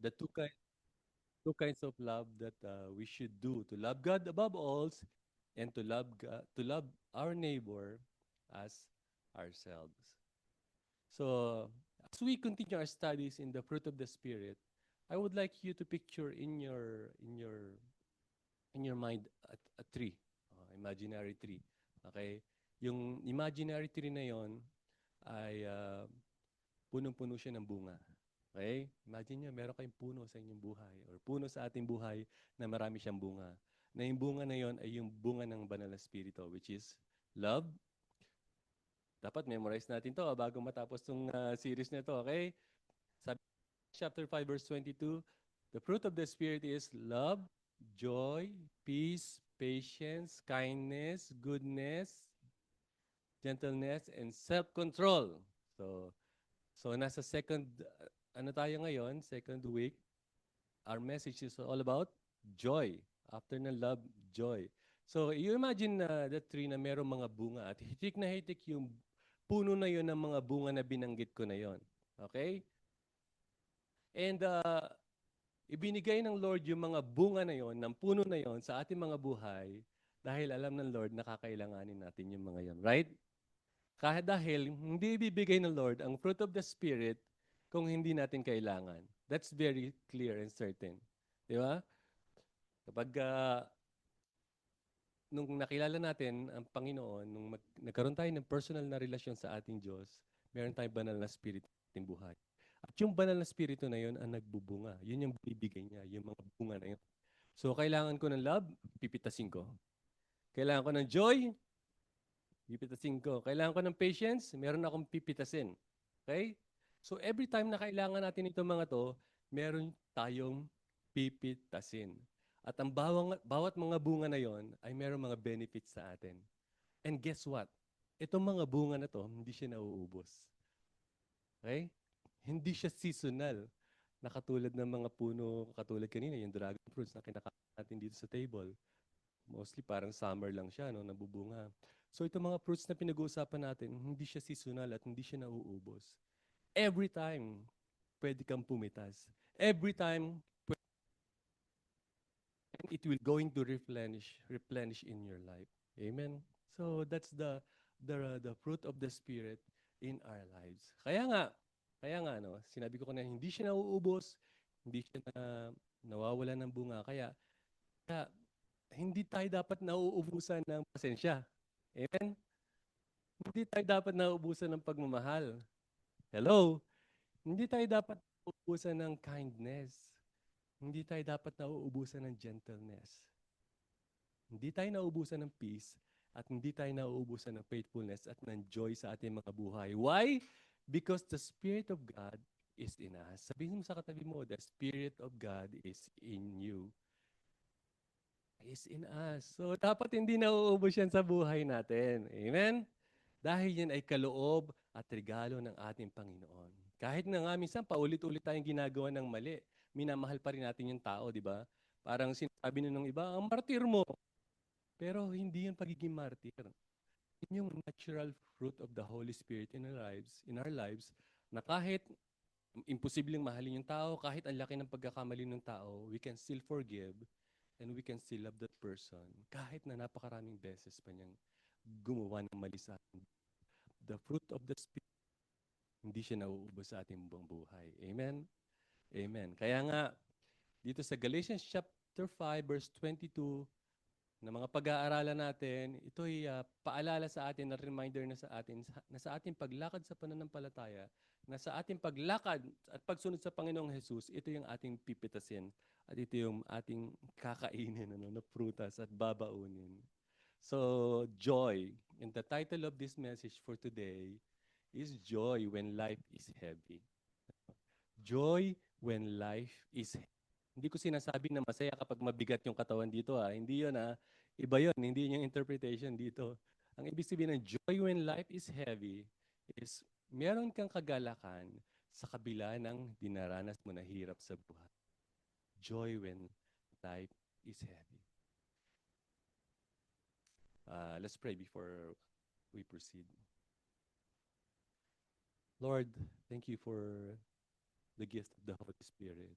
the two kinds of love that we should do: to love God above all, and to love our neighbor as ourselves. So, as we continue our studies in the fruit of the Spirit, I would like you to picture in your mind a tree, imaginary tree. Okay? Yung imaginary tree na yon ay punong-puno siya ng bunga. Okay? Imagine nyo, meron kayong puno sa inyong buhay or puno sa ating buhay na marami siyang bunga. Na yung bunga na yon ay yung bunga ng banal na spirito, which is love. Dapat memorize natin to bago matapos tong series na to, okay? Sabi chapter 5 verse 22, the fruit of the Spirit is love, joy, peace, patience, kindness, goodness, gentleness, and self-control. So, so nasa second, ano tayo ngayon, second week, our message is all about joy. After ng love, joy. So, you imagine na the tree na merong mga bunga at hitik na hitik yung puno na yon ng mga bunga na binanggit ko na yon. Okay? And ibinigay ng Lord yung mga bunga na yon, ng puno na yon sa ating mga buhay dahil alam ng Lord na kakailanganin natin yung mga yon. Right? Kahit dahil hindi ibibigay ng Lord ang fruit of the Spirit kung hindi natin kailangan. That's very clear and certain. Di ba? Kapag nung nakilala natin ang Panginoon, nagkaroon tayo ng personal na relasyon sa ating Diyos, meron tayong banal na spirit sa ating buhay. At yung banal na spirito na yun ang nagbubunga. Yun yung bibigay niya, yung mga bunga na yun. So, kailangan ko ng love, pipitasin ko. Kailangan ko ng joy, pipitasin ko. Kailangan ko ng patience, meron akong pipitasin. Okay? So, every time na kailangan natin itong mga to, meron tayong pipitasin. At ang bawat mga bunga na yon ay meron mga benefits sa atin. And guess what? Itong mga bunga na to, hindi siya nauubos. Okay? Hindi siya seasonal. Na katulad ng mga puno, katulad kanina, yung dragon fruits na kinakain natin dito sa table. Mostly parang summer lang siya, no, nabubunga. So itong mga fruits na pinag-uusapan natin, hindi siya seasonal at hindi siya nauubos. Every time, pwede kang pumitas. Every time, it will going to replenish in your life. Amen. So that's the fruit of the Spirit in our lives. Kaya nga no, sinabi ko na hindi siya nauubos, hindi siya nawawala ng bunga. Kaya hindi tayo dapat nauubusan ng pasensya. Amen. Hindi tayo dapat nauubusan ng pagmamahal. Hello. Hindi tayo dapat nauubusan ng kindness. Hindi tayo dapat nauubusan ng gentleness. Hindi tayo nauubusan ng peace at hindi tayo nauubusan ng faithfulness at ng joy sa ating mga buhay. Why? Because the Spirit of God is in us. Sabihin mo sa katabi mo, the Spirit of God is in you. Is in us. So, dapat hindi nauubos yan sa buhay natin. Amen? Dahil yan ay kaloob at regalo ng ating Panginoon. Kahit na nga minsan paulit-ulit tayong ginagawa ng mali, minamahal pa rin natin yung tao, di ba? Parang sinasabi nung iba, ang martir mo. Pero hindi yun pagiging martir. Yun yung natural fruit of the Holy Spirit in our lives, na kahit imposibleng mahalin yung tao, kahit ang laki ng pagkakamali ng tao, we can still forgive and we can still love that person kahit na napakaraming beses pa niyang gumawa ng mali sa atin. The fruit of the Spirit, hindi siya nauubos sa ating buong buhay. Amen? Amen. Kaya nga, dito sa Galatians chapter 5, verse 22, na mga pag-aaralan natin, ito ay paalala sa atin, na reminder na sa atin, na sa ating paglakad sa pananampalataya, na sa ating paglakad at pagsunod sa Panginoong Jesus, ito yung ating pipitasin at ito yung ating kakainin na prutas at babaunin. So, joy. And the title of this message for today is Joy When Life is Heavy. Joy when life is heavy. Hindi ko sinasabing na masaya kapag mabigat yung katawan dito. Hindi yun. Iba yun. Hindi yun yung interpretation dito. Ang ibig sabihin ng joy when life is heavy is meron kang kagalakan sa kabila ng dinaranas mo na hirap sa buhay. Joy when life is heavy. Let's pray before we proceed. Lord, thank you for the gift of the Holy Spirit.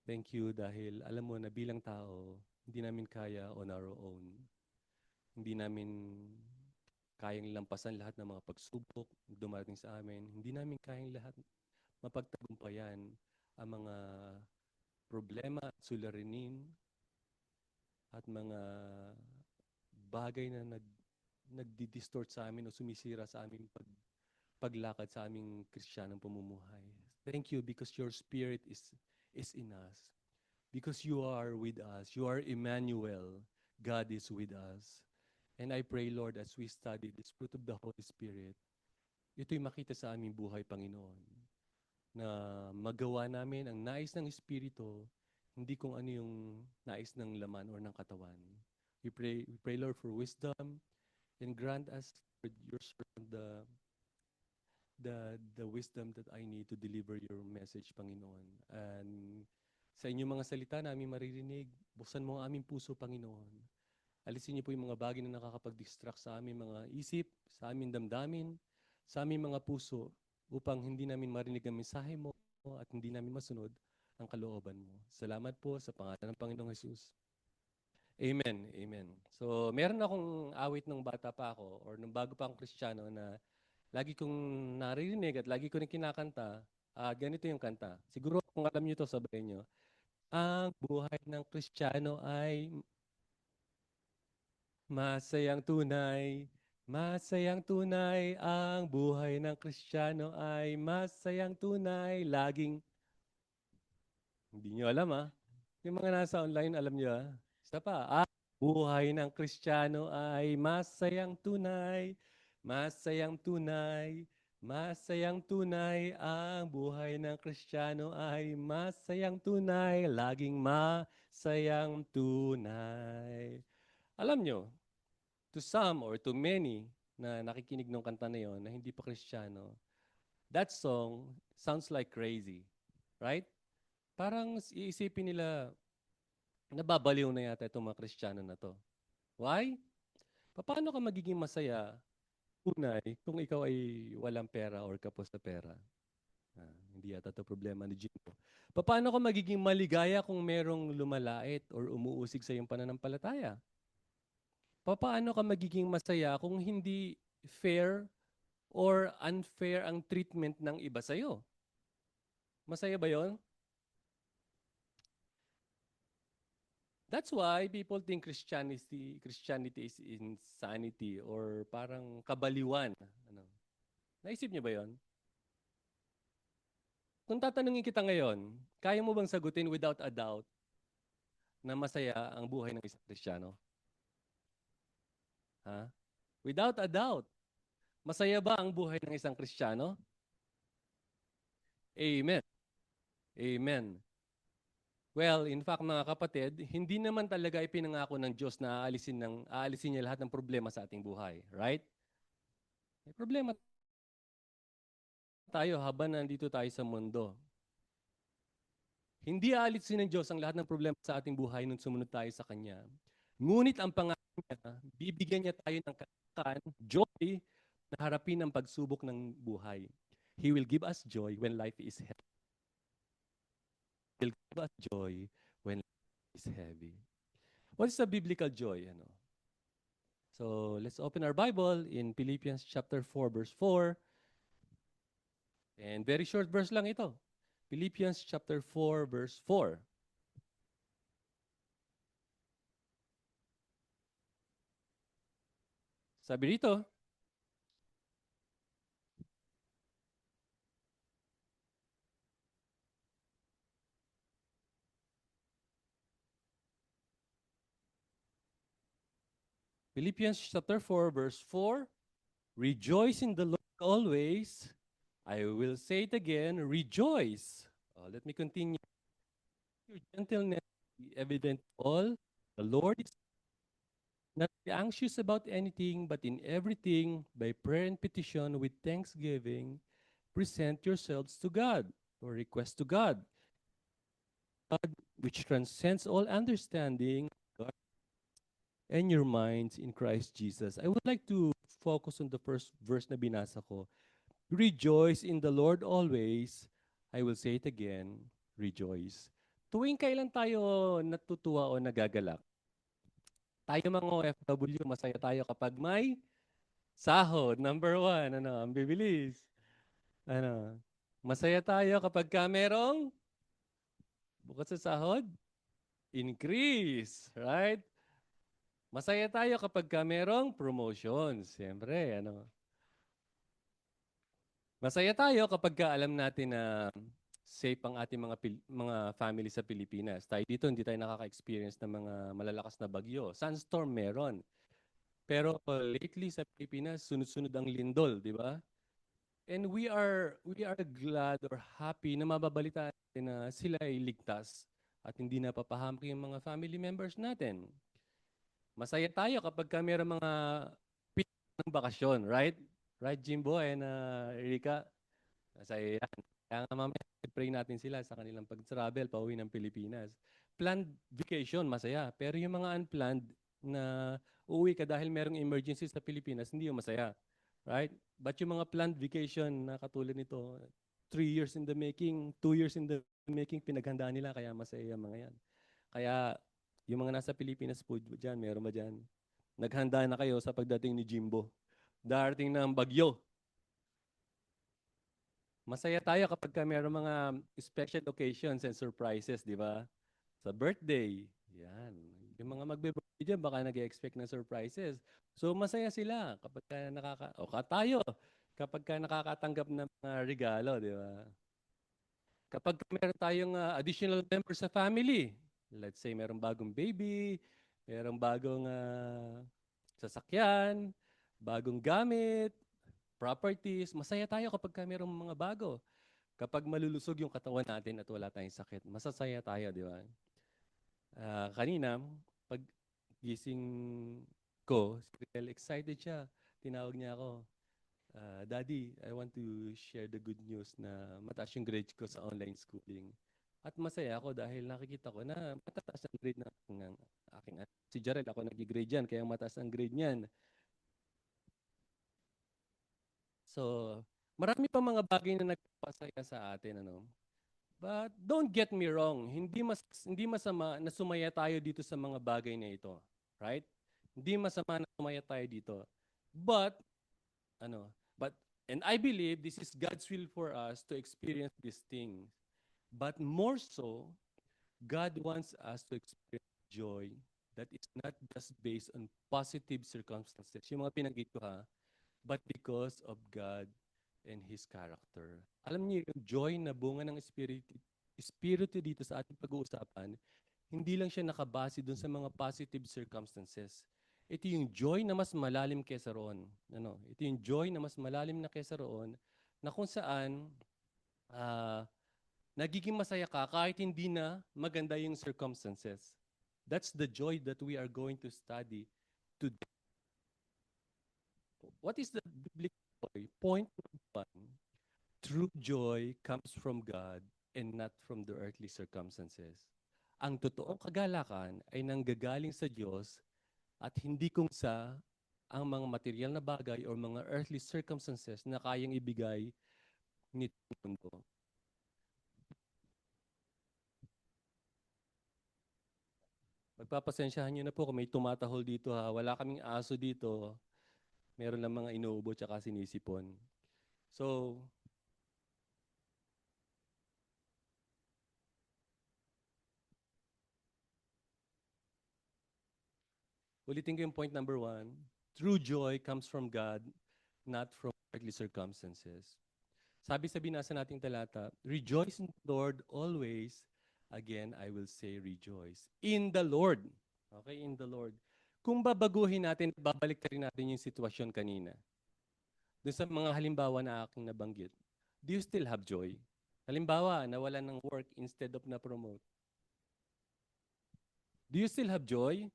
Thank you dahil alam mo na bilang tao, hindi namin kaya on our own. Hindi namin kayang lampasan lahat ng mga pagsubok dumating sa amin. Hindi namin kayang lahat mapagtagumpayan ang mga problema at suliranin at mga bagay na nagdi-distort sa amin o sumisira sa aming paglakad sa aming Kristiyanong pamumuhay. Thank you because your spirit is in us. Because you are with us. You are Emmanuel. God is with us. And I pray, Lord, as we study this fruit of the Holy Spirit, ito'y makita sa aming buhay, Panginoon, na magawa namin ang nais ng Espiritu, hindi kung ano yung nais ng laman or ng katawan. We pray, Lord, for wisdom and grant us, Lord, your servant, the wisdom that I need to deliver your message, Panginoon. And sa inyong mga salita namin maririnig, buksan mo ang aming puso, Panginoon. Alisin niyo po yung mga bagay na nakakapag-distract sa aming mga isip, sa aming damdamin, sa aming mga puso, upang hindi namin marinig ang mensahe mo at hindi namin masunod ang kalooban mo. Salamat po sa pangalan ng Panginoong Jesus. Amen. Amen. So, meron akong awit nung bata pa ako or nung bago pa akong Kristiyano na lagi kong naririnig at lagi ko rin kinakanta. Ganito yung kanta. Siguro kung alam niyo to, sabihin niyo. Ang buhay ng Kristiyano ay masayang tunay, masayang tunay, ang buhay ng Kristiyano ay masayang tunay, laging, hindi nyo alam yung mga nasa online, alam nyo Isa pa, ang buhay ng Kristiyano ay masayang tunay, masayang tunay, masayang tunay, ang buhay ng Kristiyano ay masayang tunay, laging masayang tunay. Alam nyo, to some or to many na nakikinig ng kanta na yon na hindi pa Kristiyano, that song sounds like crazy. Right? Parang iisipin nila, nababaliw na yata itong mga Kristiyano na to. Why? Paano ka magiging masaya, tunay, kung ikaw ay walang pera or kapos sa pera? Hindi yata ito problema ni Jimbo. Paano ka magiging maligaya kung merong lumalait or umuusig sa iyong pananampalataya? Paano ka magiging masaya kung hindi fair or unfair ang treatment ng iba sa'yo? Masaya ba yon? That's why people think Christianity is insanity or parang kabaliwan. Ano? Naisip niyo ba yon? Kung tatanungin kita ngayon, kaya mo bang sagutin without a doubt na masaya ang buhay ng isang Kristiyano? Ha? Without a doubt. Masaya ba ang buhay ng isang Kristiyano? Amen. Amen. Well, in fact, mga kapatid, hindi naman talaga ipinangako ng Diyos na aalisin niya lahat ng problema sa ating buhay. Right? May problema tayo habang nandito tayo sa mundo. Hindi aalisin ng Diyos ang lahat ng problema sa ating buhay nung sumunod tayo sa Kanya. Ngunit ang pangako niya, bibigyan niya tayo ng katakan, joy, na harapin ang pagsubok ng buhay. He will give us joy when life is heavy. He will give us joy when life is heavy. What is the biblical joy? So let's open our Bible in Philippians chapter 4, verse 4. And very short verse lang ito. Philippians chapter 4, verse 4. Sabi dito, Philippians chapter 4, verse 4, rejoice in the Lord always. I will say it again, rejoice. Let me continue. Your gentleness be evident to all. The Lord is not anxious about anything, but in everything, by prayer and petition with thanksgiving, present yourselves to God, or request to God. God, which transcends all understanding, God, and your minds in Christ Jesus. I would like to focus on the first verse na binasa ko. Rejoice in the Lord always. I will say it again, rejoice. Tuwing kailan tayo natutuwa o nagagalak? Tayo mga OFW, masaya tayo kapag may sahod. Number one, ano, ang bibilis. Ano, masaya tayo kapag merong bukod sa sahod, increase, right? Masaya tayo kapag merong promotions. Siyempre, ano. Masaya tayo kapag alam natin na safe ang ating mga family sa Pilipinas. Tayo dito, hindi tayo nakaka-experience ng mga malalakas na bagyo. Sunstorm meron. Pero lately sa Pilipinas, sunod-sunod ang lindol, di ba? And we are glad or happy na mababalitaan natin na sila ay ligtas at hindi napapahamak yung mga family members natin. Masaya tayo kapag mayroong mga ng bakasyon, right? Right, Jimbo and Erika? Masaya yan. Kaya nga mamaya, pray natin sila sa kanilang pag-travel, pauwi ng Pilipinas. Planned vacation, masaya. Pero yung mga unplanned na uuwi ka dahil merong emergency sa Pilipinas, hindi yung masaya. Right? But yung mga planned vacation na katulad nito, 3 years in the making, 2 years in the making, pinaghandaan nila, kaya masaya yung mga yan. Kaya yung mga nasa Pilipinas po dyan, meron ba dyan? Naghanda na kayo sa pagdating ni Jimbo. Darating na ang bagyo. Masaya tayo kapag mayroong mga special occasions and surprises, di ba? Sa birthday, yan. Yung mga magbe-birthday dyan, baka nag-expect ng surprises. So, masaya sila kapag tayo, kapag nakakatanggap ng mga regalo, di ba? Kapag meron tayong additional member sa family, let's say merong bagong baby, merong bagong sasakyan, bagong gamit, properties, masaya tayo kapag merong mga bago. Kapag malulusog yung katawan natin at wala tayong sakit, masasaya tayo, di ba? Kanina, pag gising ko, si Riel, excited siya. Tinawag niya ako, Daddy, I want to share the good news na mataas yung grade ko sa online schooling. At masaya ako dahil nakikita ko na mataas ang grade ng aking anak. Si Jarel, ako nag-grade yan, kaya mataas ang grade niyan. So, marami pa mga bagay na nagpapasaya sa atin, ano? But don't get me wrong, hindi masama na sumaya tayo dito sa mga bagay na ito, right? Hindi masama na sumaya tayo dito. But ano, but and I believe this is God's will for us to experience these things. But more so, God wants us to experience joy that is not just based on positive circumstances. Yung mga pinanggit ko ha, but because of God and His character. Alam niyo, yung joy na bunga ng Espiritu dito sa ating pag-uusapan, hindi lang siya nakabase dun sa mga positive circumstances. Ito yung joy na mas malalim kesa roon. Ano? Ito yung joy na mas malalim na kesa roon na kung saan nagiging masaya ka kahit hindi na maganda yung circumstances. That's the joy that we are going to study today. What is the biblical joy? Point number one, true joy comes from God and not from the earthly circumstances. Ang totoong kagalakan ay nanggagaling sa Diyos at hindi kung sa ang mga material na bagay o mga earthly circumstances na kayang ibigay nitong mundo. Magpapasensyahan niyo na po kung may tumatahol dito ha. Wala kaming aso dito. Meron lang mga inuubo tsaka sinisipon. So, ulitin ko yung point number one. True joy comes from God, not from earthly circumstances. Sabi sa binasa nating talata, rejoice in the Lord always. Again, I will say rejoice. In the Lord. Okay, in the Lord. Kung babaguhin natin, babalik rin natin yung sitwasyon kanina. Doon sa mga halimbawa na aking nabanggit, do you still have joy? Halimbawa, nawalan ng work instead of na-promote. Do you still have joy?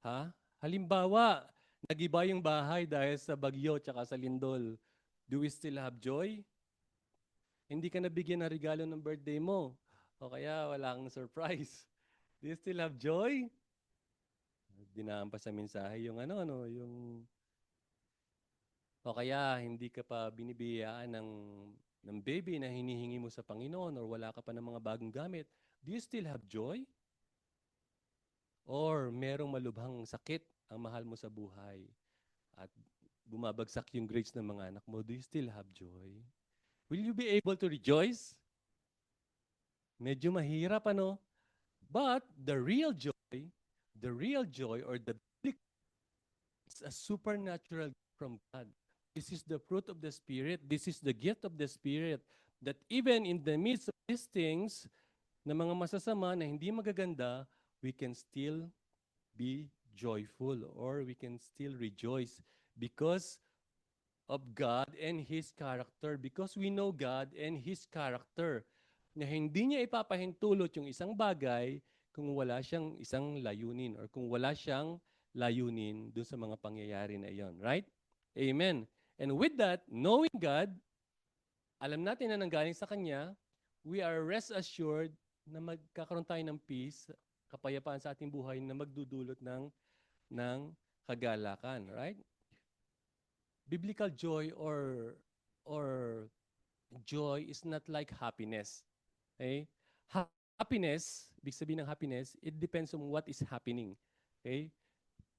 Ha? Halimbawa, nagiba yung bahay dahil sa bagyo tsaka sa lindol. Do we still have joy? Hindi ka nabigyan ng regalo ng birthday mo. O kaya wala kang surprise. Do you still have joy? Dinaan pa sa mensahe yung yung o kaya hindi ka pa binibiyayaan ng ng baby na hinihingi mo sa Panginoon or wala ka pa ng mga bagong gamit, do you still have joy? Or merong malubhang sakit ang mahal mo sa buhay at bumabagsak yung grades ng mga anak mo, do you still have joy? Will you be able to rejoice? Medyo mahirap, ano? But the real joy or the it's a supernatural gift from God. This is the fruit of the Spirit. This is the gift of the Spirit that even in the midst of these things na mga masasama na hindi magaganda, we can still be joyful or we can still rejoice because of God and His character. Because we know God and His character na hindi niya ipapahintulot yung isang bagay kung wala siyang isang layunin or kung wala siyang layunin dun sa mga pangyayari na iyon. Right? Amen. And with that, knowing God, alam natin na nanggaling sa Kanya, we are rest assured na magkakaroon tayo ng peace, kapayapaan sa ating buhay na magdudulot ng kagalakan. Right? Biblical joy or joy is not like happiness. Okay? Happiness, ibig sabihin ng happiness, it depends on what is happening. Okay?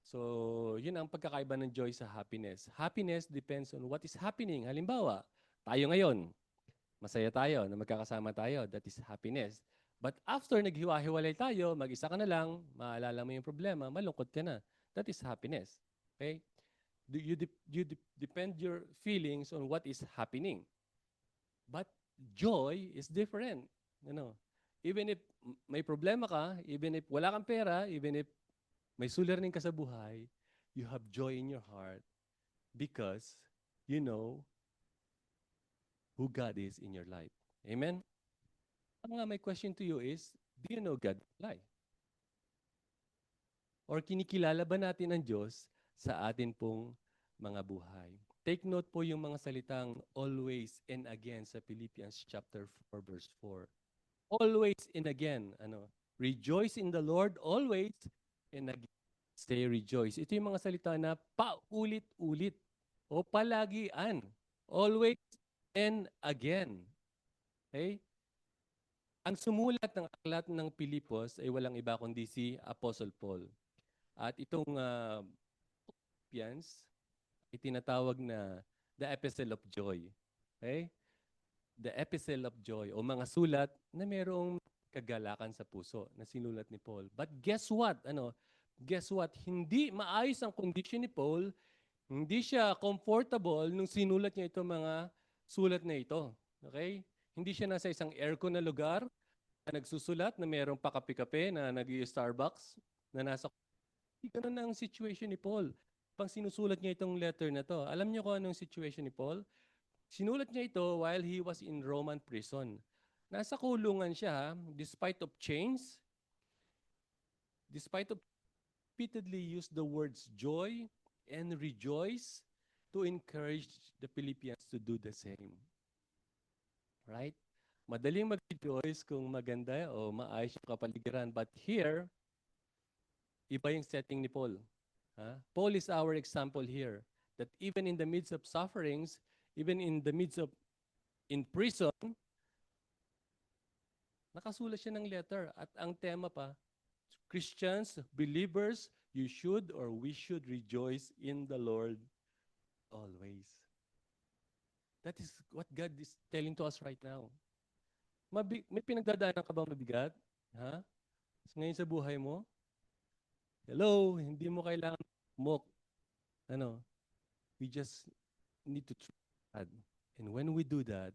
So, yun ang pagkakaiba ng joy sa happiness. Happiness depends on what is happening. Halimbawa, tayo ngayon, masaya tayo na magkakasama tayo. That is happiness. But after naghiwa-hiwalay tayo, mag-isa ka na lang, maalala mo yung problema, malungkot ka na. That is happiness. Okay? Depend your feelings on what is happening. But joy is different. Ano? Even if may problema ka, even if wala kang pera, even if may suliranin ka sa buhay, you have joy in your heart because you know who God is in your life. Amen? My question to you is, do you know God life? Or kinikilala ba natin ang Diyos sa atin pong mga buhay? Take note po yung mga salitang always and again sa Philippians chapter 4 verse 4. Always and again, rejoice in the Lord always and again say rejoice. Ito yung mga salita na paulit-ulit o palagian. Always and again. Okay? Ang sumulat ng aklat ng Pilipos ay walang iba kundi si Apostle Paul. At itong Philippians ay tinatawag na the Epistle of Joy. Okay? The Epistle of Joy o mga sulat na mayroong kagalakan sa puso na sinulat ni Paul. But guess what? Guess what? Hindi maayos ang condition ni Paul. Hindi siya comfortable nung sinulat niya itong mga sulat na ito. Okay? Hindi siya nasa isang aircon na lugar na nagsusulat na mayroong pakape-kape na nag-i-Starbucks na nasa ganun ang situation ni Paul. Pang sinusulat niya itong letter na to. Alam niyo kung anong situation ni Paul? Sinulat niya ito while he was in Roman prison. Nasa kulungan siya, despite of chains, despite of repeatedly use the words joy and rejoice to encourage the Philippians to do the same. Right? Madaling mag-rejoice kung maganda o maayos yung kapaligiran. But here, iba yung setting ni Paul. Paul is our example here. That even in the midst of sufferings, even in the midst of in prison, nakasulat siya ng letter. At ang tema pa, Christians, believers, you should or we should rejoice in the Lord always. That is what God is telling to us right now. May pinagdadaanan ka bang mabigat? Ngayon sa buhay mo? Hello, hindi mo kailangan mok. We just need to trust God. And when we do that,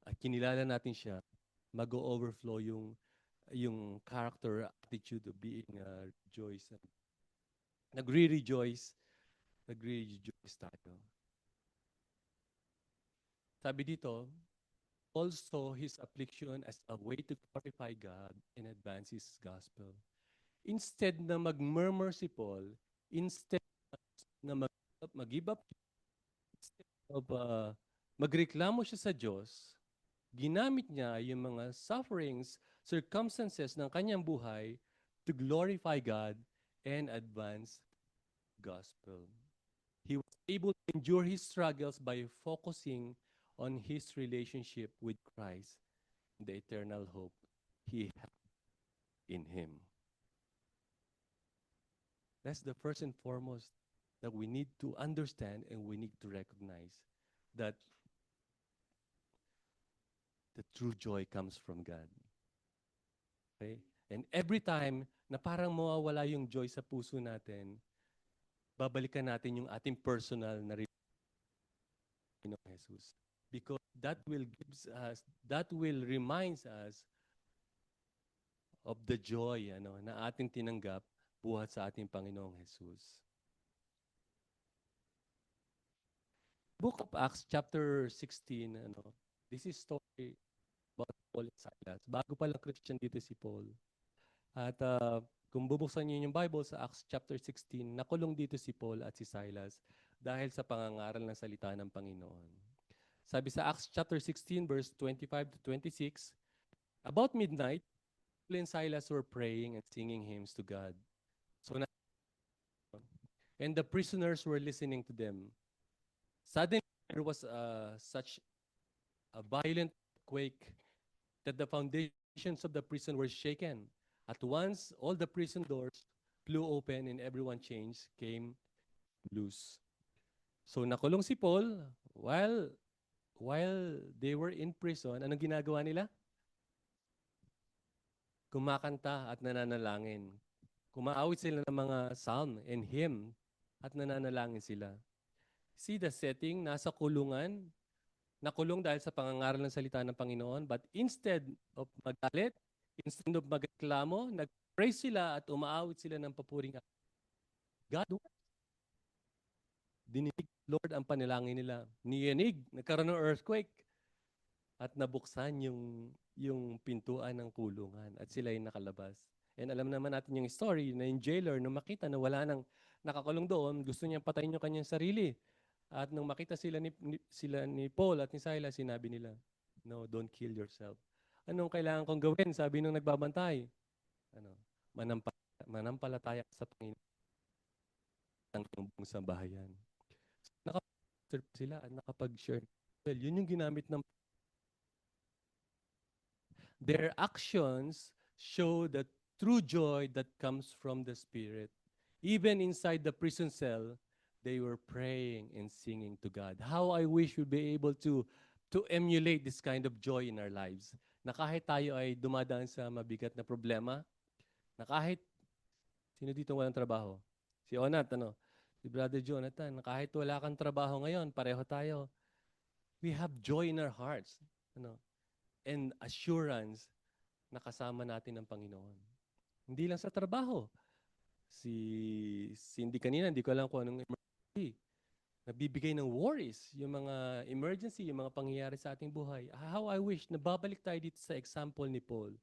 at kinilala natin siya, mag-overflow yung character, attitude of being rejoice. Nagre-rejoice tayo. Sabi dito, also his affliction as a way to glorify God and advance His gospel. Instead na mag-murmur si Paul, instead na mag-give up, instead of magreklamo siya sa Diyos, ginamit niya yung mga sufferings, circumstances ng kanyang buhay to glorify God and advance gospel. He was able to endure his struggles by focusing on his relationship with Christ, the eternal hope he had in him. That's the first and foremost that we need to understand and we need to recognize that the true joy comes from God. Okay? And every time na parang mawawala yung joy sa puso natin, babalikan natin yung ating personal na relationship ng Jesus. Because that will reminds us of the joy na ating tinanggap buhat sa ating Panginoong Jesus. Book of Acts chapter 16, this is story about Paul and Silas. Bago pa lang Christian dito si Paul. At kung bubuksan niyo yung Bible sa Acts chapter 16, nakulong dito si Paul at si Silas dahil sa pangangaral ng salita ng Panginoon. Sabi sa Acts chapter 16 verse 25 to 26, about midnight, Paul and Silas were praying and singing hymns to God. And the prisoners were listening to them. Suddenly, there was such a violent quake that the foundations of the prison were shaken. At once, all the prison doors flew open and everyone chains came loose. So nakulong si Paul while they were in prison. Anong ginagawa nila? Kumakanta at nananalangin. Kumaawit sila ng mga psalm and hymn at nananalangin sila. See the setting, nasa kulungan, nakulong dahil sa pangangaral ng salita ng Panginoon, but instead of magalit, instead of magreklamo, nag-praise sila at umaawit sila ng papuring God. Dininig Lord ang panalangin nila. Niyanig, nagkaroon ng earthquake at nabuksan yung pintuan ng kulungan at sila yung nakalabas. And alam naman natin yung story na yung jailer, nung makita na wala nang nakakulong doon, gusto niyang patayin yung kanyang sarili. At nung makita sila ni Paul at ni Silas, sinabi nila, no, don't kill yourself. Anong kailangan kong gawin? Sabi nung nagbabantay. Manampalataya sa Panginoon ng buong sambahayan. Nakapag-serve sila at nakapag-share. Well, yun yung ginamit ng their actions show the true joy that comes from the Spirit. Even inside the prison cell, they were praying and singing to God. How I wish we'd be able to emulate this kind of joy in our lives. Na kahit tayo ay dumadaan sa mabigat na problema, na kahit, sino dito walang trabaho? Si Onat, si Brother Jonathan, na kahit wala kang trabaho ngayon, pareho tayo. We have joy in our hearts. And assurance na kasama natin ang Panginoon. Hindi lang sa trabaho. Si Cindy kanina, hindi ko alam kung anong emergency. Nabibigay ng worries, yung mga emergency, yung mga pangyayari sa ating buhay. How I wish na babalik tayo dito sa example ni Paul,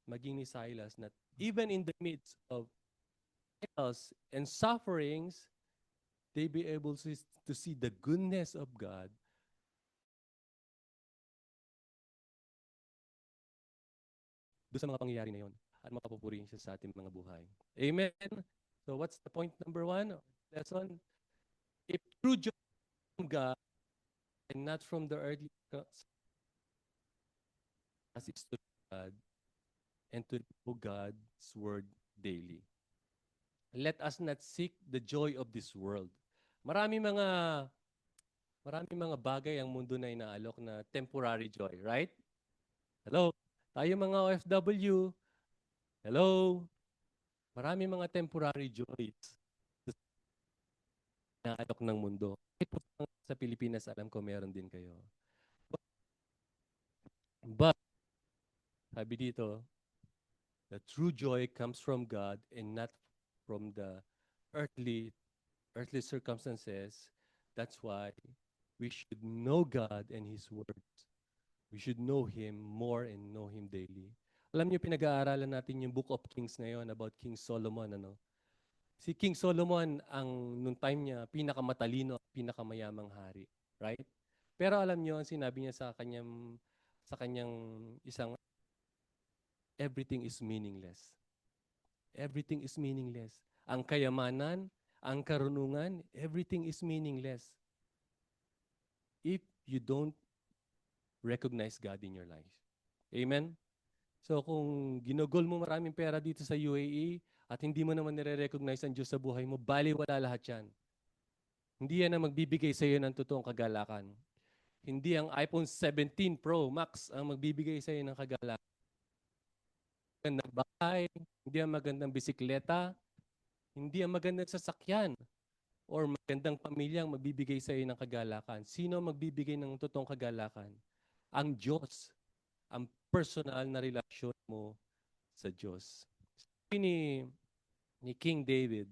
maging ni Silas, na even in the midst of trials and sufferings, they be able to see the goodness of God doon sa mga pangyayari na yon at mapapupurihin siya sa ating mga buhay. Amen? So what's the point number 1? Lesson? If true joy from God and not from the earthly as is to God and to know God's word daily. Let us not seek the joy of this world. Marami mga bagay ang mundo na inaalok na temporary joy, right? Hello? Tayo mga OFW, hello? Marami mga temporary joys na alok ng mundo. Sa Pilipinas, alam ko meron din kayo. But sabi dito, the true joy comes from God and not from the earthly circumstances. That's why we should know God and His words. We should know Him more and know Him daily. Alam niyo, pinag-aaralan natin yung Book of Kings ngayon about King Solomon. Si King Solomon, nung time niya, pinakamatalino, pinakamayamang hari. Right? Pero alam niyo, ang sinabi niya sa kanyang isang, everything is meaningless. Everything is meaningless. Ang kayamanan, ang karunungan, everything is meaningless. If you don't recognize God in your life. Amen? So kung ginugol mo maraming pera dito sa UAE at hindi mo naman nire-recognize ang Diyos sa buhay mo, baliwala lahat yan. Hindi yan ang magbibigay sa iyo ng totoong kagalakan. Hindi ang iPhone 17 Pro Max ang magbibigay sa iyo ng kagalakan. Magandang bahay, hindi ang magandang bisikleta, hindi ang magandang sasakyan, or magandang pamilya ang magbibigay sa iyo ng kagalakan. Sino ang magbibigay ng totoong kagalakan? Ang Diyos. Ang personal na relasyon mo sa Diyos. Sabi ni King David,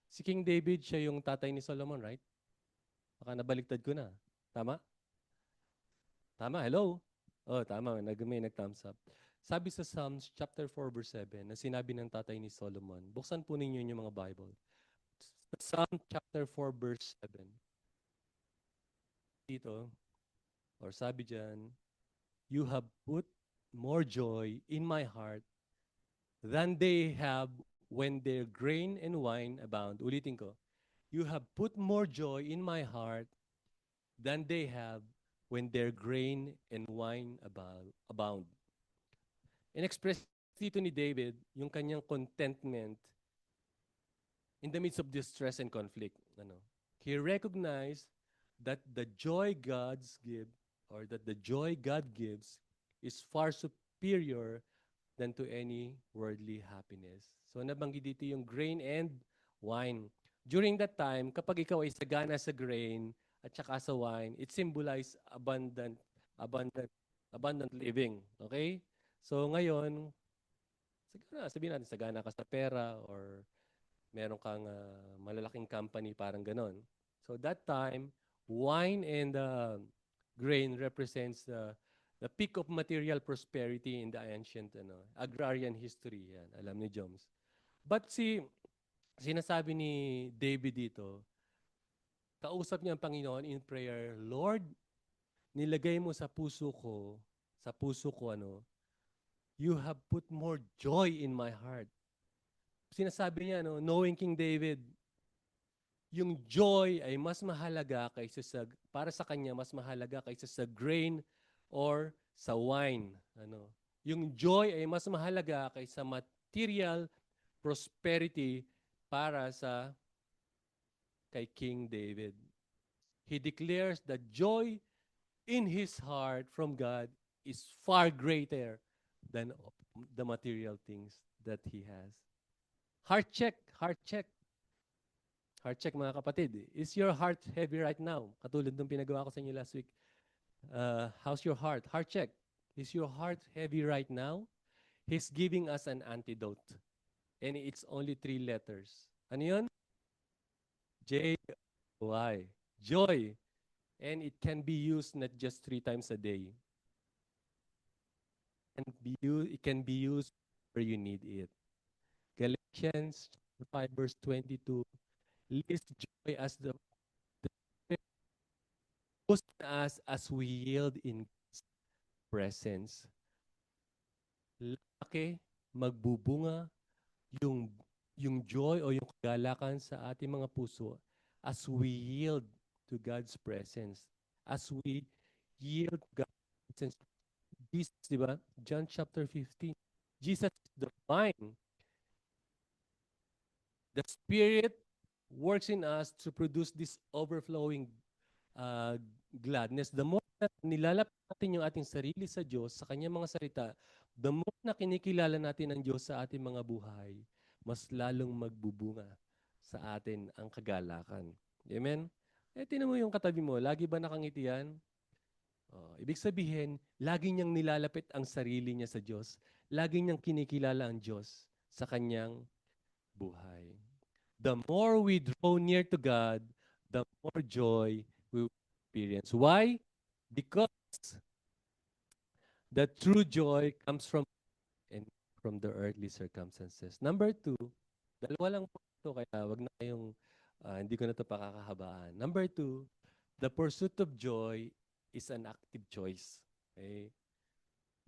si King David, siya yung tatay ni Solomon, right? Baka nabaliktad ko na. Tama? Tama, hello? Oh, tama, may nag-thumbs up. Sabi sa Psalms chapter 4 verse 7 na sinabi ng tatay ni Solomon, buksan po ninyo yung mga Bible. Psalm chapter 4 verse 7. Dito, or sabi dyan, you have put more joy in my heart than they have when their grain and wine abound. Ulitin ko. You have put more joy in my heart than they have when their grain and wine abound. In-express dito ni David yung kanyang contentment in the midst of distress and conflict. He recognized that the joy God's give, or that the joy God gives is far superior than to any worldly happiness. So nabanggit dito yung grain and wine. During that time, kapag ikaw ay sagana sa grain at saka sa wine, it symbolizes abundant living. Okay? So ngayon, sabihin natin sagana ka sa pera or meron kang malalaking company, parang ganon. So that time, wine and grain represents the peak of material prosperity in the ancient agrarian history. Yan, alam ni Joms. But sinasabi ni David dito, kausap niya ang Panginoon in prayer, Lord, nilagay mo sa puso ko, you have put more joy in my heart. Sinasabi niya, knowing King David, yung joy ay mas mahalaga para sa kanya, mas mahalaga kaysa sa grain or sa wine. Yung joy ay mas mahalaga kaysa material prosperity para kay King David. He declares that joy in his heart from God is far greater than the material things that he has. Heart check. Heart check mga kapatid. Is your heart heavy right now? Katulad ng pinagawa ko sa inyo last week. How's your heart? Heart check. Is your heart heavy right now? He's giving us an antidote. And it's only 3 letters. Ano yun? J-O-Y. Joy. And it can be used not just 3 times a day. It can be used where you need it. Galatians 5 verse 22. List joy as the most us as we yield in God's presence. Laki, magbubunga yung joy o yung kagalakan sa ating mga puso as we yield to God's presence. As we yield to God's presence. Jesus, di ba? John chapter 15. Jesus is the vine. The Spirit works in us to produce this overflowing gladness. The more na nilalapit natin yung ating sarili sa Diyos, sa Kanyang mga salita, the more na kinikilala natin ang Diyos sa ating mga buhay, mas lalong magbubunga sa atin ang kagalakan. Amen? Tinan mo yung katabi mo, lagi ba nakangiti yan? Ibig sabihin, lagi niyang nilalapit ang sarili niya sa Diyos. Lagi niyang kinikilala ang Diyos sa kanyang buhay. The more we draw near to God, the more joy we will experience. Why? Because the true joy comes from the earthly circumstances. Number 2, dalawa lang po ito, kaya wag na kayong, hindi ko na ito pakakahabaan. Number 2, the pursuit of joy is an active choice. Okay?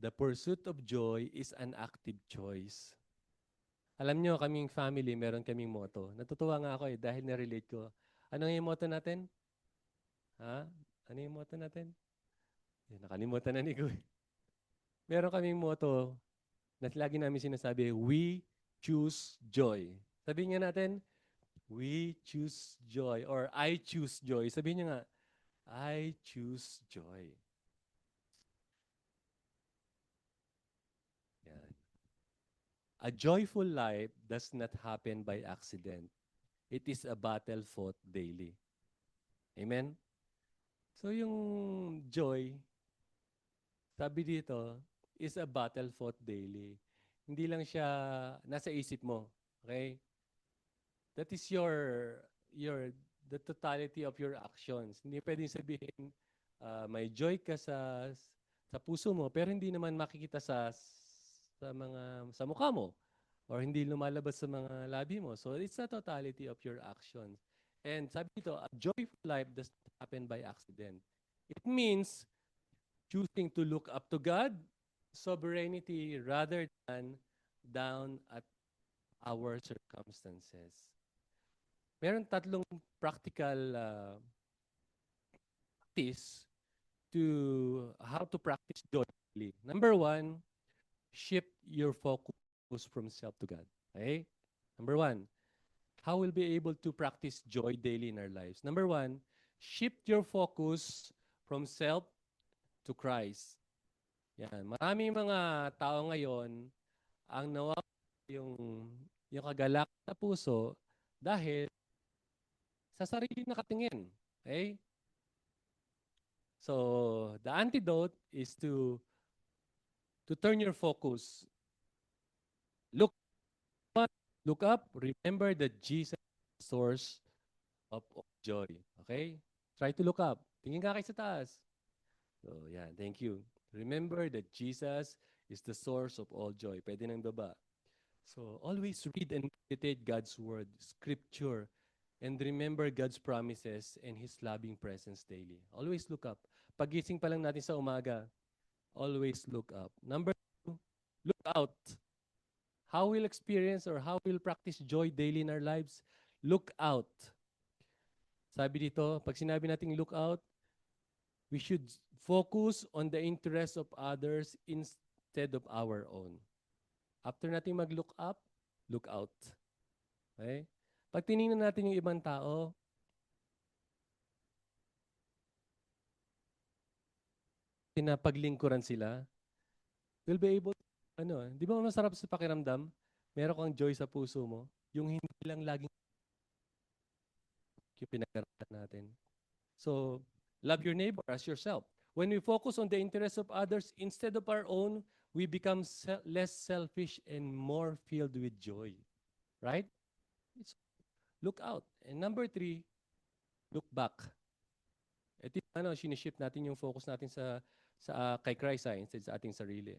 The pursuit of joy is an active choice. Alam nyo, kaming family, meron kaming motto. Natutuwa nga ako dahil na-relate ko. Ano yung motto natin? Ha? Ano yung motto natin? Nakalimutan na ni Kuya. Meron kaming motto na lagi namin sinasabi, we choose joy. Sabihin nga natin, we choose joy or I choose joy. Sabihin niyo nga, I choose joy. Yan. A joyful life does not happen by accident. It is a battle fought daily. Amen? So yung joy, sabi dito, is a battle fought daily. Hindi lang siya nasa isip mo. Okay? That is the totality of your actions. Hindi pwedeng sabihin, may joy ka sa puso mo, pero hindi naman makikita sa mukha mo or hindi lumalabas sa mga labi mo. So it's the totality of your actions. And sabi dito, a joyful life does not happen by accident. It means choosing to look up to God, sovereignty, rather than down at our circumstances. Meron tatlong practical practice to how to practice joy daily. Number one, shift your focus from self to God. Okay? Number one, how we'll be able to practice joy daily in our lives. Number one, shift your focus from self to Christ. Yan. Maraming mga tao ngayon ang nawawala yung kagalak sa puso dahil sa sarili nakatingin. Okay? So, the antidote is to turn your focus. Look up, look up, remember that Jesus is the source of joy. Okay? Try to look up. Tingin ka kayo sa taas. So, yeah, thank you. Remember that Jesus is the source of all joy. Pwede nang baba. So, always read and meditate God's word, scripture, and remember God's promises and His loving presence daily. Always look up. Pagising pa lang natin sa umaga, always look up. Number two, look out. How we'll experience or how we'll practice joy daily in our lives? Look out. Sabi dito, pag sinabi nating look out, we should focus on the interests of others instead of our own. After nating mag-look up, look out. Okay? Pag tinignan natin yung ibang tao, pinapaglingkuran sila, we'll be able, di ba masarap sa pakiramdam? Meron kang joy sa puso mo, yung hindi lang laging yung pinag-aralan natin. So, love your neighbor as yourself. When we focus on the interests of others instead of our own, we become less selfish and more filled with joy. Right? It's, look out. And number three, look back. Ito sinishift natin yung focus natin kay Christ instead sa ating sarili.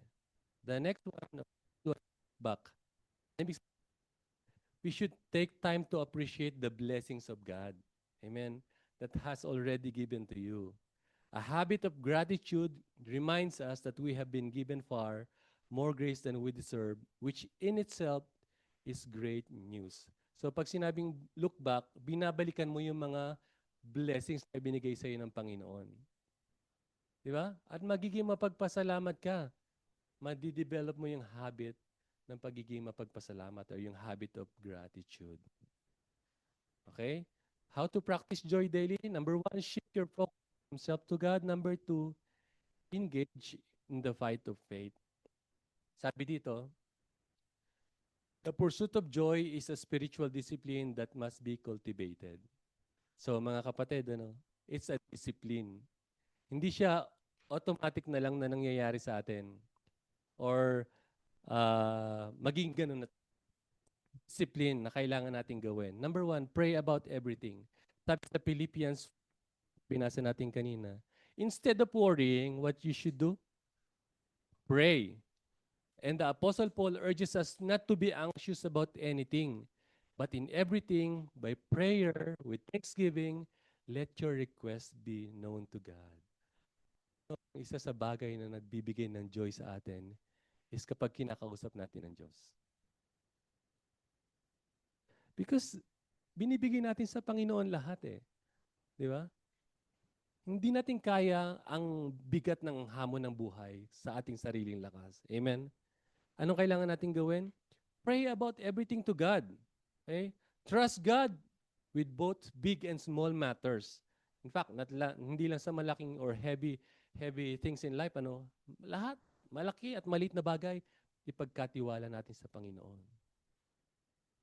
The next one, look back. We should take time to appreciate the blessings of God. Amen. That has already given to you. A habit of gratitude reminds us that we have been given far more grace than we deserve, which in itself is great news. So pag sinabing look back, binabalikan mo yung mga blessings na binigay sa iyo ng Panginoon. Di ba? At magiging mapagpasalamat ka. Madi-develop mo yung habit ng pagiging mapagpasalamat or yung habit of gratitude. Okay? How to practice joy daily? Number one, shift your focus from self to God. Number two, engage in the fight of faith. Sabi dito, the pursuit of joy is a spiritual discipline that must be cultivated. So mga kapatid, it's a discipline. Hindi siya automatic na lang na nangyayari sa atin. Or maging ganun na discipline na kailangan natin gawin. Number one, pray about everything. Sabi sa Philippians, binasa natin kanina, instead of worrying, what you should do? Pray. And the Apostle Paul urges us not to be anxious about anything, but in everything, by prayer, with thanksgiving, let your request be known to God. So, isa sa bagay na nagbibigay ng joy sa atin is kapag kinakausap natin ang Diyos. Because binibigay natin sa Panginoon lahat eh. Di ba? Hindi natin kaya ang bigat ng hamon ng buhay sa ating sariling lakas. Amen? Anong kailangan natin gawin? Pray about everything to God. Okay? Trust God with both big and small matters. In fact, hindi lang sa malaking or heavy things in life, lahat, malaki at maliit na bagay, ipagkatiwala natin sa Panginoon.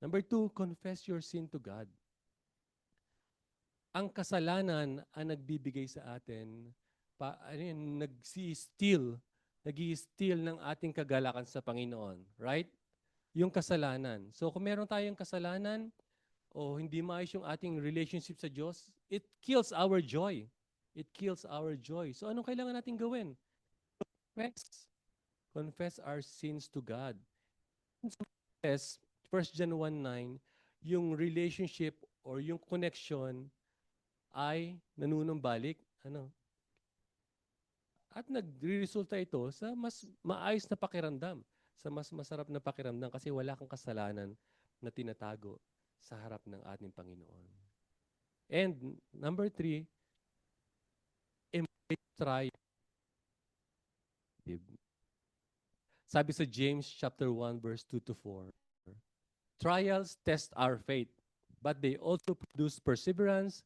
Number 2, confess your sin to God. Ang kasalanan ang nagbibigay sa atin, nag-steal ng ating kagalakan sa Panginoon. Right? Yung kasalanan. So kung meron tayong kasalanan o hindi maayos yung ating relationship sa Diyos, it kills our joy. It kills our joy. So anong kailangan natin gawin? Confess. Confess our sins to God. Yes, 1 John 1:9, yung relationship or yung connection ay nanunumbalik. At nagre-resulta ito sa mas maayos na pakiramdam, sa mas masarap na pakiramdam kasi wala kang kasalanan na tinatago sa harap ng ating Panginoon. And number 3, embrace trial. Sabi sa James chapter 1 verse 2 to 4, trials test our faith, but they also produce perseverance,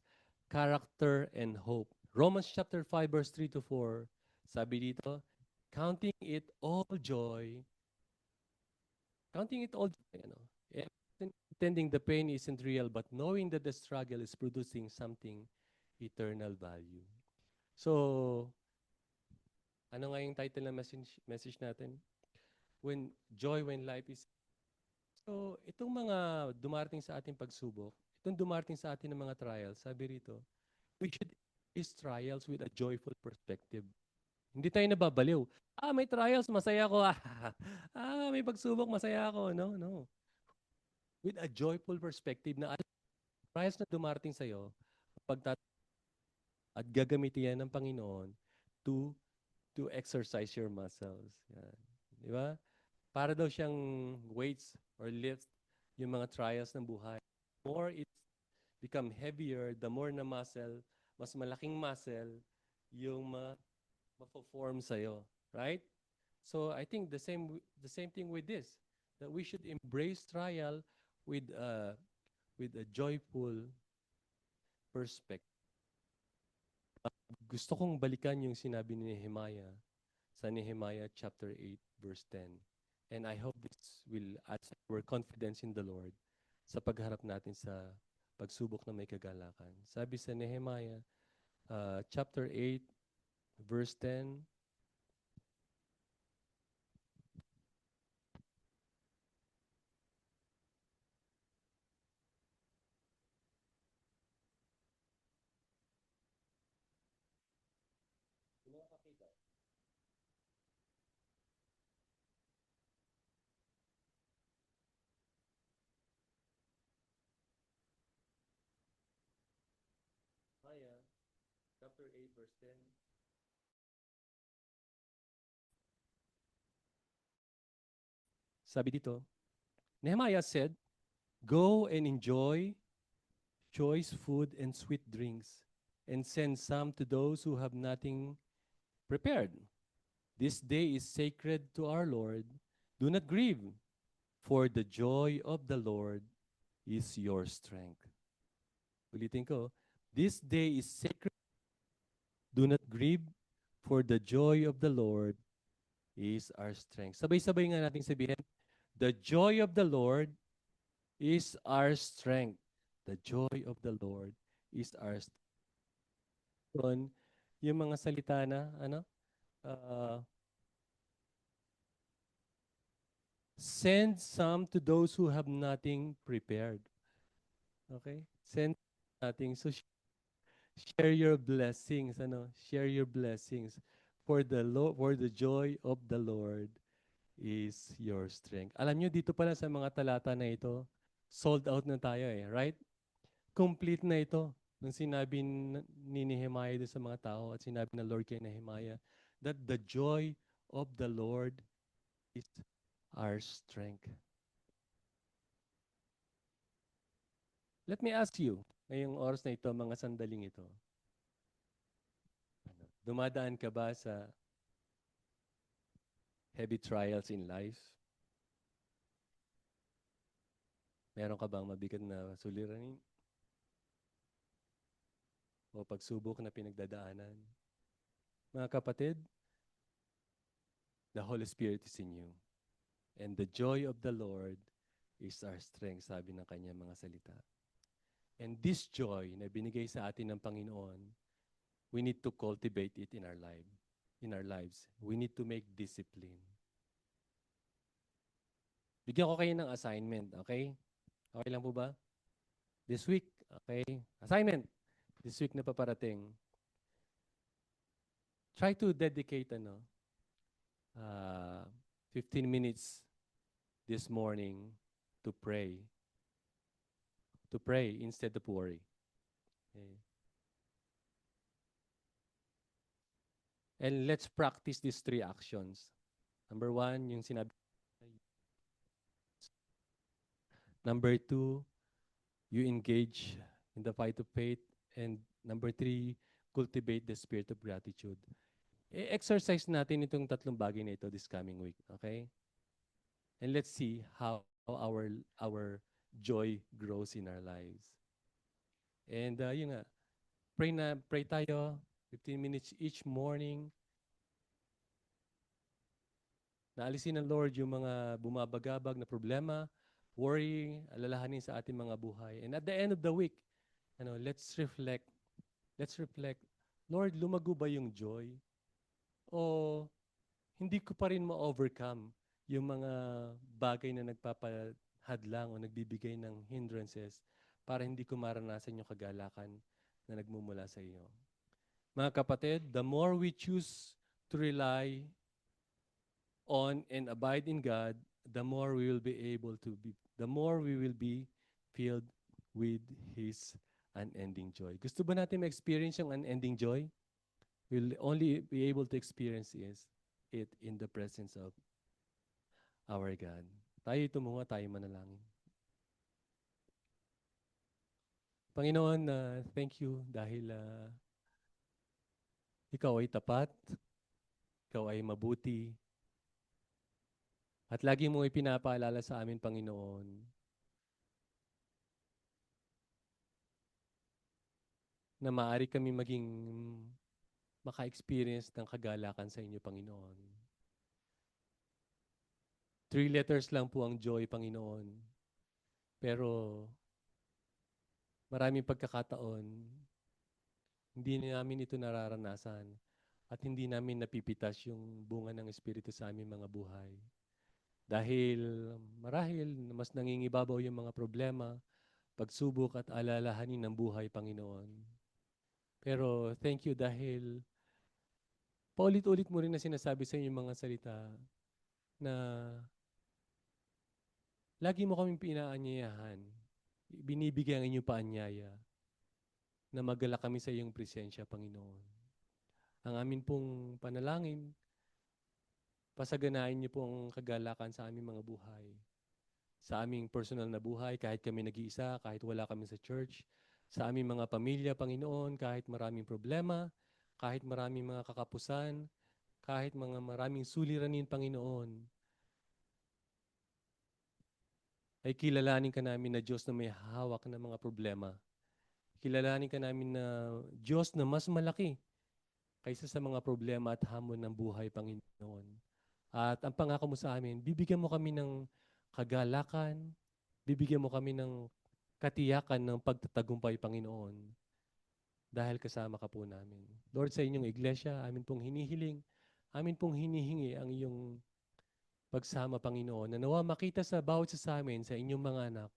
character, and hope. Romans chapter 5 verse 3 to 4, sabi dito, counting it all joy, pretending the pain isn't real, but knowing that the struggle is producing something eternal value. So, ano nga yung title ng message natin? When life is... So, itong mga dumarating sa ating pagsubok, itong dumarating sa atin ng mga trials, sabi rito, we should face trials with a joyful perspective. Hindi tayo nababaliw. May trials, masaya ako. May pagsubok, masaya ako. No, no. With a joyful perspective na trials na dumarating sa'yo, at gagamitin yan ng Panginoon to exercise your muscles. Yan. Di ba? Para daw siyang weights or lifts yung mga trials ng buhay. The more it become heavier, the more na muscle, mas malaking muscle yung ma-form sa'yo. Right? So I think the same thing with this, that we should embrace trial with a joyful perspective. Gusto kong balikan yung sinabi ni Nehemiah sa Nehemiah chapter 8 verse 10. And I hope this will add our confidence in the Lord sa pagharap natin sa pagsubok na may kagalakan. Sabi sa Nehemiah chapter 8 verse 10, Nehemiah chapter 8 verse 10. Sabi dito, Nehemiah said, "Go and enjoy choice food and sweet drinks, and send some to those who have nothing prepared. This day is sacred to our Lord. Do not grieve, for the joy of the Lord is your strength." Ulitin ko, this day is sacred. Do not grieve, for the joy of the Lord is our strength. Sabay-sabay nga natin sabihin, the joy of the Lord is our strength. The joy of the Lord is our strength. Yung mga salita na, send some to those who have nothing prepared. Okay? Send nothing. So, share your blessings, Share your blessings. For the joy of the Lord is your strength. Alam nyo, dito pala sa mga talata na ito, sold out na tayo right? Complete na ito. Nung sinabi ni Nehemiah doon sa mga tao at sinabi ng Lord kay Nehemiah, that the joy of the Lord is our strength. Let me ask you, ngayong oras na ito, mga sandaling ito, Dumadaan ka ba sa heavy trials in life? Meron ka bang mabigat na suliranin o pagsubok na pinagdadaanan? Mga kapatid, the Holy Spirit is in you. And the joy of the Lord is our strength, sabi ng kanyang mga salita. And this joy na binigay sa atin ng Panginoon, we need to cultivate it in our life. In our lives, we need to make discipline. Bigyan ko kayo ng assignment, okay? Okay lang po ba? This week, okay? Assignment. This week na paparating. Try to dedicate 15 minutes this morning to pray. To pray instead of worry. Okay. And let's practice these 3 actions. Number 1, yung sinabi. Number 2, you engage in the fight of faith. And number 3, cultivate the spirit of gratitude. I-exercise natin itong 3 bagay na ito this coming week. Okay? And let's see how our joy grows in our lives. And yun nga, pray tayo 15 minutes each morning. Naalisin ng Lord yung mga bumabagabag na problema, worry, alalahanin sa ating mga buhay. And at the end of the week, let's reflect. Lord, lumago ba yung joy? O hindi ko pa rin ma-overcome yung mga bagay na nagpapahadlang o nagbibigay ng hindrances para hindi ko maranasan yung kagalakan na nagmumula sa iyo. Mga kapatid, the more we choose to rely on and abide in God, the more we will be filled with His unending joy. Gusto ba natin ma-experience yung unending joy? We'll only be able to experience it in the presence of our God. Tayo tumungo, tayo manalangin. Panginoon, thank you dahil ikaw ay tapat, ikaw ay mabuti, at lagi mo ipinapaalala sa amin, Panginoon, na maaari kami maging maka-experience ng kagalakan sa inyo, Panginoon. 3 letters lang po ang joy, Panginoon. Pero maraming pagkakataon, hindi namin ito nararanasan at hindi namin napipitas yung bunga ng Espiritu sa aming mga buhay. Dahil marahil mas nangingibabaw yung mga problema, pagsubok at alalahanin ng buhay, Panginoon. Pero thank you dahil paulit-ulit mo rin na sinasabi sa inyong mga salita na lagi mo kaming pinaanyayahan, binibigyan ang inyong paanyaya na magala kami sa iyong presensya, Panginoon. Ang amin pong panalangin, pasaganain niyo po ang kagalakan sa aming mga buhay. Sa aming personal na buhay, kahit kami nag-iisa, kahit wala kami sa church, sa aming mga pamilya, Panginoon, kahit maraming problema, kahit maraming mga kakapusan, kahit maraming suliranin, Panginoon, ay kilalanin ka namin na Diyos na may hawak ng mga problema. Kilalanin ka namin na Diyos na mas malaki kaysa sa mga problema at hamon ng buhay, Panginoon. At ang pangako mo sa amin, bibigyan mo kami ng kagalakan, bibigyan mo kami ng katiyakan ng pagtatagumpay, Panginoon, dahil kasama ka po namin. Lord, sa inyong iglesia, amin pong hinihiling, amin pong hinihingi ang iyong pagsama, Panginoon, na nawa makita sa bawat sa amin, sa inyong mga anak,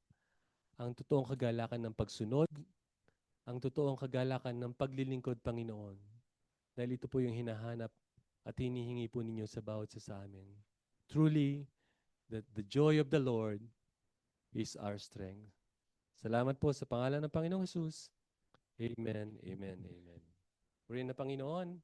ang totoong kagalakan ng pagsunod, ang totoong kagalakan ng paglilingkod, Panginoon. Dahil ito po yung hinahanap at hinihingi po ninyo sa bawat sa amin. Truly, the joy of the Lord is our strength. Salamat po sa pangalan ng Panginoong Jesus. Amen, amen, amen. Purihin na Panginoon.